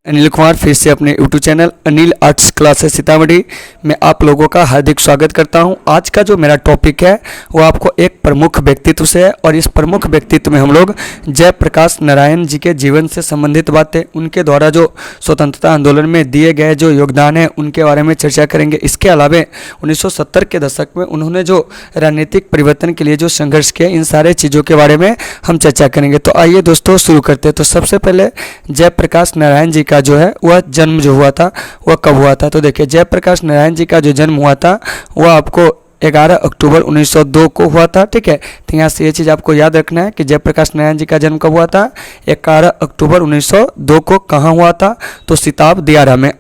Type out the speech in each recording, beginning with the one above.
अनिल कुमार फिर से अपने YouTube channel Anil arts classes Sitamarhi में आप लोगों का हार्दिक स्वागत करता हूं। आज का जो मेरा टॉपिक है वो आपको एक प्रमुख व्यक्तित्व से है और इस प्रमुख व्यक्तित्व में हम लोग जयप्रकाश नारायण जी के जीवन से संबंधित बातें, उनके द्वारा जो स्वतंत्रता आंदोलन में दिए गए जो योगदान है उनके बारे में चर्चा करेंगे। इसके अलावा 1970 के दशक में उन्होंने जो राजनीतिक परिवर्तन के लिए जो संघर्ष किया, इन सारे चीज़ों के बारे में हम चर्चा करेंगे। तो आइए दोस्तों शुरू करते हैं। तो सबसे पहले जयप्रकाश नारायण जी का जो है वह जन्म जो हुआ था वह कब हुआ था। तो देखिए, जयप्रकाश नारायण जी का जो जन्म हुआ था वह आपको 11 अक्टूबर 1902 को हुआ था। ठीक है, तो यहाँ से ये चीज़ आपको याद रखना है कि जयप्रकाश नारायण जी का जन्म कब हुआ था, 11 अक्टूबर 1902 को। कहाँ हुआ था, तो सिताब दियारा में।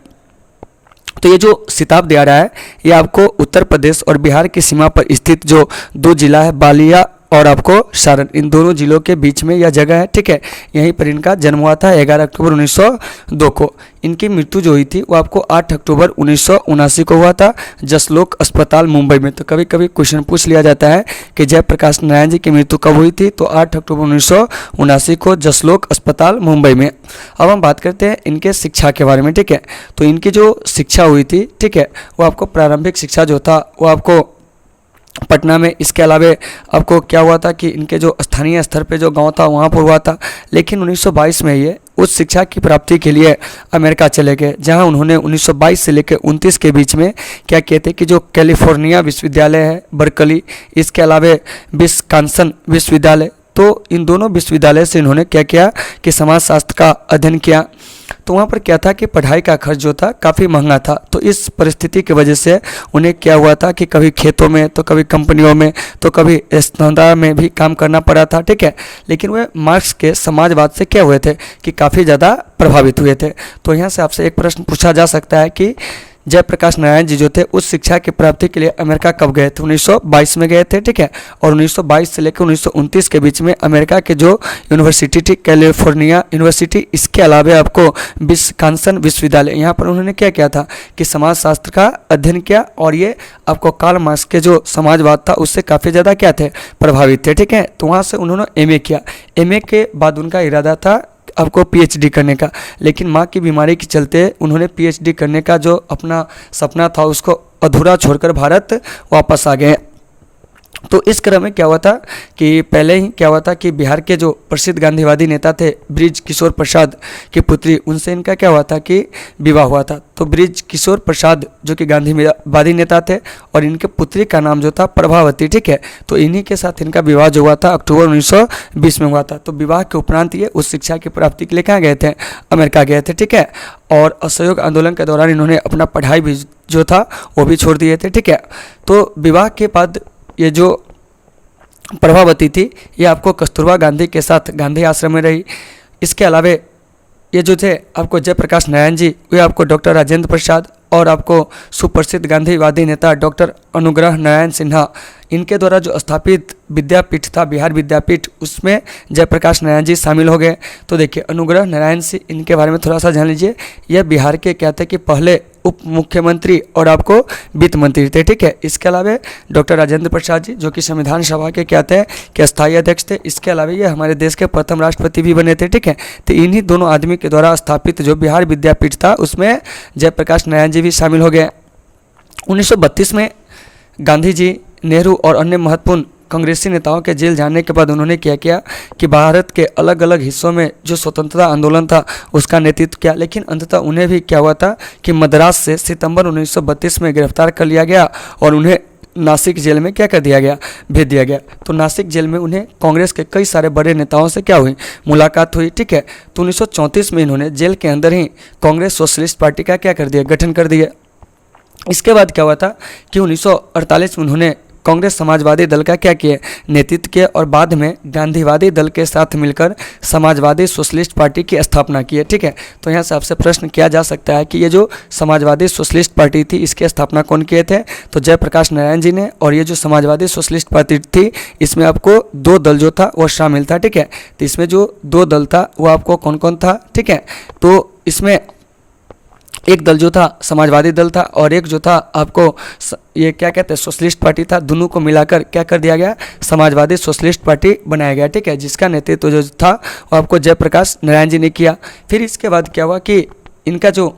तो ये जो सिताब दियारा है ये आपको उत्तर प्रदेश और बिहार की सीमा पर स्थित जो दो जिला है, बालिया और आपको सारण, इन दोनों जिलों के बीच में यह जगह है। ठीक है, यहीं पर इनका जन्म हुआ था 11 अक्टूबर 1902 को। इनकी मृत्यु जो हुई थी वो आपको 8 अक्टूबर 1979 को हुआ था, जसलोक अस्पताल मुंबई में। तो कभी कभी क्वेश्चन पूछ लिया जाता है कि जयप्रकाश नारायण जी की मृत्यु कब हुई थी, तो 8 अक्टूबर 1979 को जसलोक अस्पताल मुंबई में। अब हम बात करते हैं इनके शिक्षा के बारे में। ठीक है, तो इनकी जो शिक्षा हुई थी, ठीक है, वो आपको प्रारंभिक शिक्षा जो था वो आपको पटना में, इसके अलावा आपको क्या हुआ था कि इनके जो स्थानीय स्तर पे जो गांव था वहाँ पर हुआ था। लेकिन 1922 में ये उस शिक्षा की प्राप्ति के लिए अमेरिका चले गए, जहाँ उन्होंने 1922 से लेकर 29 के बीच में क्या किए थे कि जो कैलिफोर्निया विश्वविद्यालय है बर्कली, इसके अलावा विस्कॉन्सिन विश्वविद्यालय, तो इन दोनों विश्वविद्यालय से इन्होंने क्या किया कि समाजशास्त्र का अध्ययन किया। तो वहाँ पर क्या था कि पढ़ाई का खर्च जो था काफ़ी महंगा था। तो इस परिस्थिति की वजह से उन्हें क्या हुआ था कि कभी खेतों में, तो कभी कंपनियों में, तो कभी संस्था में भी काम करना पड़ा था। ठीक है, लेकिन वे मार्क्स के समाजवाद से क्या हुए थे कि काफ़ी ज़्यादा प्रभावित हुए थे। तो यहाँ से आपसे एक प्रश्न पूछा जा सकता है कि जयप्रकाश नारायण जी जो थे उस शिक्षा की प्राप्ति के लिए अमेरिका कब गए थे, 1922 में गए थे। ठीक है, और 1922 से लेकर 1929 के बीच में अमेरिका के जो यूनिवर्सिटी थी कैलिफोर्निया यूनिवर्सिटी, इसके अलावा आपको विस्कॉन्सिन विश्वविद्यालय, यहाँ पर उन्होंने क्या किया था कि समाजशास्त्र का अध्ययन किया और ये आपको कार्ल मार्क्स के जो समाजवाद था उससे काफ़ी ज़्यादा क्या थे, प्रभावित थे। ठीक है, तो वहाँ से उन्होंने MA किया। MA के बाद उनका इरादा था आपको PhD करने का, लेकिन माँ की बीमारी के चलते उन्होंने PhD करने का जो अपना सपना था उसको अधूरा छोड़कर भारत वापस आ गए। तो इस क्रम में क्या हुआ था कि पहले ही क्या हुआ था कि बिहार के जो प्रसिद्ध गांधीवादी नेता थे बृज किशोर प्रसाद की पुत्री, उनसे इनका क्या हुआ था कि विवाह हुआ था। तो बृज किशोर प्रसाद जो कि गांधीवादी नेता थे और इनके पुत्री का नाम जो था प्रभावती। ठीक है, तो इन्हीं के साथ इनका विवाह जो हुआ था अक्टूबर 1920 में हुआ था। तो विवाह के उपरांत ये उस शिक्षा की प्राप्ति के लिए कहाँ गए थे, अमेरिका गए थे। ठीक है, और असहयोग आंदोलन के दौरान इन्होंने अपना पढ़ाई भी जो था वो भी छोड़ दिए थे। ठीक है, तो विवाह के बाद ये जो प्रभावती थी ये आपको कस्तूरबा गांधी के साथ गांधी आश्रम में रही। इसके अलावा ये जो थे आपको जयप्रकाश नारायण जी, वे आपको डॉक्टर राजेंद्र प्रसाद और आपको सुप्रसिद्ध गांधीवादी नेता डॉक्टर अनुग्रह नारायण सिन्हा, इनके द्वारा जो स्थापित विद्यापीठ था बिहार विद्यापीठ, उसमें जयप्रकाश नारायण जी शामिल हो गए। तो देखिए, अनुग्रह नारायण सिंह, इनके बारे में थोड़ा सा जान लीजिए। यह बिहार के क्या थे कि पहले उप मुख्यमंत्री और आपको वित्त मंत्री थे। ठीक है, इसके अलावा डॉक्टर राजेंद्र प्रसाद जी जो कि संविधान सभा के क्या थे कि अस्थायी अध्यक्ष थे। इसके अलावा ये हमारे देश के प्रथम राष्ट्रपति भी बने थे। ठीक है, तो इन्हीं दोनों आदमी के द्वारा स्थापित जो बिहार विद्यापीठ था उसमें जयप्रकाश नारायण जी भी शामिल हो गए। 1932 में गांधी जी, नेहरू और अन्य महत्वपूर्ण कांग्रेसी नेताओं के जेल जाने के बाद उन्होंने क्या किया कि भारत के अलग अलग हिस्सों में जो स्वतंत्रता आंदोलन था उसका नेतृत्व किया। लेकिन अंततः उन्हें भी क्या हुआ था कि मद्रास से सितंबर 1932 में गिरफ्तार कर लिया गया और उन्हें नासिक जेल में क्या कर दिया गया, भेज दिया गया। तो नासिक जेल में उन्हें कांग्रेस के कई सारे बड़े नेताओं से क्या हुई, मुलाकात हुई। ठीक है, तो 1934 में इन्होंने जेल के अंदर ही कांग्रेस सोशलिस्ट पार्टी का क्या कर दिया, गठन कर दिया। इसके बाद क्या हुआ था कि 1948 में उन्होंने कांग्रेस समाजवादी दल का क्या किया, नेतृत्व किया और बाद में गांधीवादी दल के साथ मिलकर समाजवादी सोशलिस्ट पार्टी की स्थापना की है। ठीक है, तो यहाँ से आपसे प्रश्न किया जा सकता है कि ये जो समाजवादी सोशलिस्ट पार्टी थी इसकी स्थापना कौन किए थे, तो जयप्रकाश नारायण जी ने। और ये जो समाजवादी सोशलिस्ट पार्टी थी इसमें आपको दो दल जो था वो शामिल था। ठीक है, तो इसमें जो दो दल था वो आपको कौन कौन था, ठीक है, तो इसमें एक दल जो था समाजवादी दल था और एक जो था आपको ये क्या कहते हैं सोशलिस्ट पार्टी था। दोनों को मिलाकर क्या कर दिया गया, समाजवादी सोशलिस्ट पार्टी बनाया गया, ठीक है, जिसका नेतृत्व जो था वो आपको जयप्रकाश नारायण जी ने किया। फिर इसके बाद क्या हुआ कि इनका जो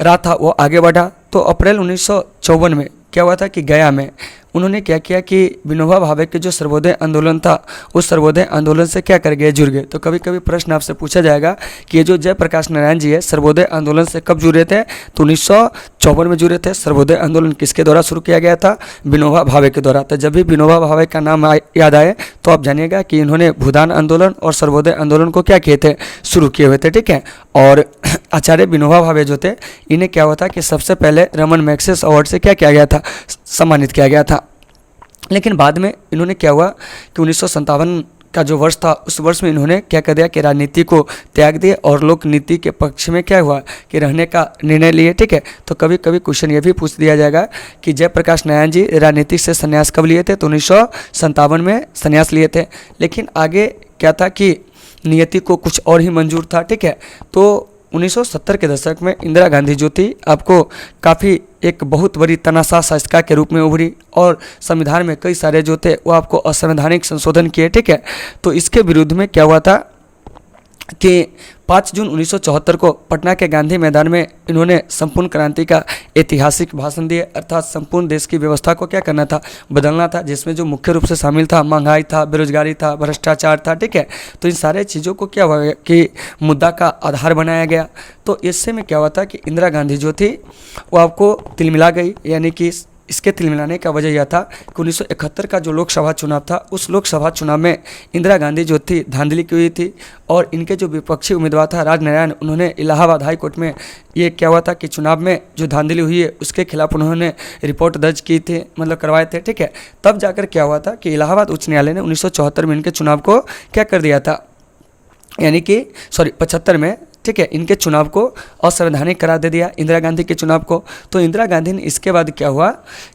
राह था वो आगे बढ़ा। तो अप्रैल 1954 में क्या हुआ था कि गया में उन्होंने क्या किया कि विनोबा भावे के जो सर्वोदय आंदोलन था उस सर्वोदय आंदोलन से क्या कर गए, जुड़ गए। तो कभी कभी प्रश्न आपसे पूछा जाएगा कि ये जो जयप्रकाश नारायण जी है सर्वोदय आंदोलन से कब जुड़े थे, तो 1954 में जुड़े थे। सर्वोदय आंदोलन किसके द्वारा शुरू किया गया था, विनोबा भावे के द्वारा। तो जब भी विनोबा भावे का नाम याद आए तो आप जानिएगा कि इन्होंने भूदान आंदोलन और सर्वोदय आंदोलन को क्या किए थे, शुरू किए हुए थे, ठीक है। और आचार्य विनोबा भावे जो थे इन्हें क्या हुआ था कि सबसे पहले रमन मैग्सेसे अवार्ड से क्या किया गया था, सम्मानित किया गया था। लेकिन बाद में इन्होंने क्या हुआ कि 1957 का जो वर्ष था उस वर्ष में इन्होंने क्या कर दिया कि राजनीति को त्याग दिए और लोक नीति के पक्ष में क्या हुआ कि रहने का निर्णय लिए, ठीक है। तो कभी कभी क्वेश्चन ये भी पूछ दिया जाएगा कि जयप्रकाश नारायण जी राजनीति से संन्यास कब लिए थे, तो 1957 में संन्यास लिए थे। लेकिन आगे क्या था कि नियति को कुछ और ही मंजूर था, ठीक है। तो 1970 के दशक में इंदिरा गांधी जो थी आपको काफ़ी एक बहुत बड़ी तनाशाह शासिका के रूप में उभरी और संविधान में कई सारे जो थे वो आपको असंवैधानिक संशोधन किए, ठीक है। तो इसके विरुद्ध में क्या हुआ था कि 5 जून 1974 को पटना के गांधी मैदान में इन्होंने संपूर्ण क्रांति का ऐतिहासिक भाषण दिए, अर्थात संपूर्ण देश की व्यवस्था को क्या करना था, बदलना था, जिसमें जो मुख्य रूप से शामिल था महंगाई था, बेरोजगारी था, भ्रष्टाचार था, ठीक है। तो इन सारे चीज़ों को क्या हुआ कि मुद्दा का आधार बनाया गया। तो इससे में क्या हुआ था कि इंदिरा गांधी जो थी वो आपको तिलमिला गई, यानी कि इसके तिलमिलाने का वजह यह था कि 1971 का जो लोकसभा चुनाव था उस लोकसभा चुनाव में इंदिरा गांधी जो थी धांधली की हुई थी और इनके जो विपक्षी उम्मीदवार था राजनारायण, उन्होंने इलाहाबाद हाई कोर्ट में ये क्या हुआ था कि चुनाव में जो धांधली हुई है उसके खिलाफ उन्होंने रिपोर्ट दर्ज की थी, मतलब करवाए थे, ठीक है। तब जाकर क्या हुआ था कि इलाहाबाद उच्च न्यायालय ने 1974 में इनके चुनाव को क्या कर दिया था, यानी कि 75 में, ठीक है, इनके चुनाव को असंवैधानिक करार दे दिया, इंदिरा गांधी के चुनाव को। तो इंदिरा गांधी ने इसके बाद क्या हुआ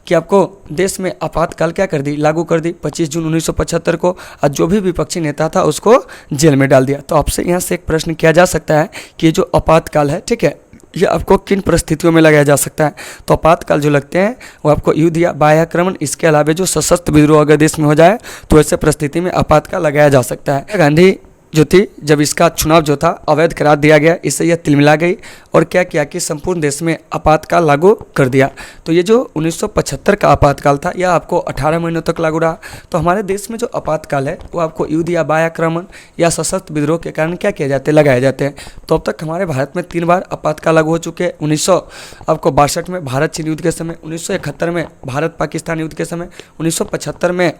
कि आपको देश में आपातकाल क्या कर दी, लागू कर दी 25 जून 1975 को, और जो भी विपक्षी नेता था उसको जेल में डाल दिया। तो आपसे यहाँ से एक प्रश्न किया जा सकता है कि ये जो आपातकाल है, ठीक है, ये आपको किन परिस्थितियों में लगाया जा सकता है। तो आपातकाल जो लगते हैं वो आपको युद्ध या बाह्य आक्रमण, इसके अलावा जो सशस्त्र विद्रोह अगर देश में हो जाए तो ऐसे परिस्थिति में आपातकाल लगाया जा सकता है। गांधी जो थी जब इसका चुनाव जो था अवैध करार दिया गया, इससे यह तिलमिला गई और क्या किया कि संपूर्ण देश में आपातकाल लागू कर दिया। तो ये जो 1975 का आपातकाल था यह आपको 18 महीनों तक लागू रहा। तो हमारे देश में जो आपातकाल है वो आपको युद्ध या बाह्य आक्रमण या सशस्त्र विद्रोह के कारण क्या किया जाते हैं, लगाए जाते हैं। तो अब तक हमारे भारत में 3 बार आपातकाल लागू हो चुके हैं। 1962 में भारत चीन युद्ध के समय, 1971 में भारत पाकिस्तान युद्ध के समय, 1975 में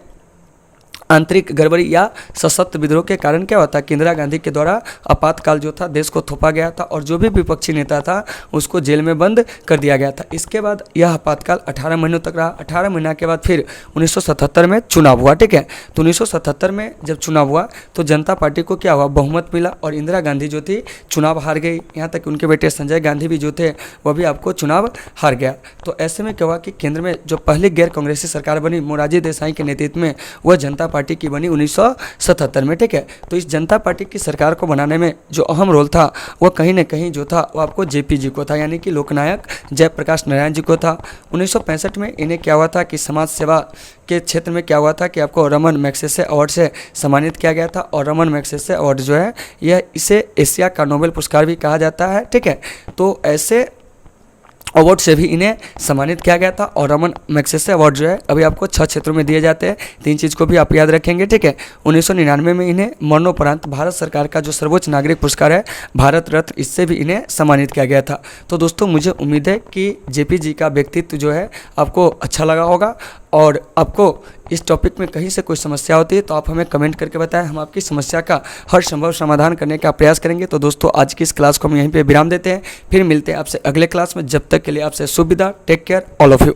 आंतरिक गड़बड़ी या सशस्त्र विद्रोह के कारण क्या होता है कि इंदिरा गांधी के द्वारा आपातकाल जो था देश को थोपा गया था और जो भी विपक्षी नेता था उसको जेल में बंद कर दिया गया था। इसके बाद यह आपातकाल 18 महीनों तक रहा। 18 महीना के बाद फिर 1977 में चुनाव हुआ, ठीक है। तो 1977 में जब चुनाव हुआ तो जनता पार्टी को क्या हुआ, बहुमत मिला और इंदिरा गांधी जो थी चुनाव हार गई। यहाँ तक उनके बेटे संजय गांधी भी जो थे वह भी आपको चुनाव हार गया। तो ऐसे में क्या हुआ कि केंद्र में जो पहली गैर कांग्रेसी सरकार बनी मोरारजी देसाई के नेतृत्व में, वह जनता पार्टी की बनी 1977 में, ठीक है। तो इस जनता पार्टी की सरकार को बनाने में जो अहम रोल था वह कहीं ना कहीं जो था वो आपको जेपी जी को था, यानी कि लोकनायक जयप्रकाश नारायण जी को था। 1965 में इन्हें क्या हुआ था कि समाज सेवा के क्षेत्र में क्या हुआ था कि आपको रमन मैग्सेसे अवार्ड से सम्मानित किया गया था। और रमन मैग्सेसे अवार्ड जो है यह इसे एशिया का नोबेल पुरस्कार भी कहा जाता है, ठीक है। तो ऐसे अवार्ड से भी इन्हें सम्मानित किया गया था। और रमन मैग्सेसे अवार्ड जो है अभी आपको 6 क्षेत्रों में दिए जाते हैं। 3 चीज़ को भी आप याद रखेंगे, ठीक है। 1999 में इन्हें मरणोपरांत भारत सरकार का जो सर्वोच्च नागरिक पुरस्कार है भारत रत्न, इससे भी इन्हें सम्मानित किया गया था। तो दोस्तों मुझे उम्मीद है कि जेपी जी का व्यक्तित्व जो है आपको अच्छा लगा होगा और आपको इस टॉपिक में कहीं से कोई समस्या होती है तो आप हमें कमेंट करके बताएं, हम आपकी समस्या का हर संभव समाधान करने का प्रयास करेंगे। तो दोस्तों आज की इस क्लास को हम यहीं पे विराम देते हैं, फिर मिलते हैं आपसे अगले क्लास में। जब तक के लिए आपसे शुभ विदा, take care all of you.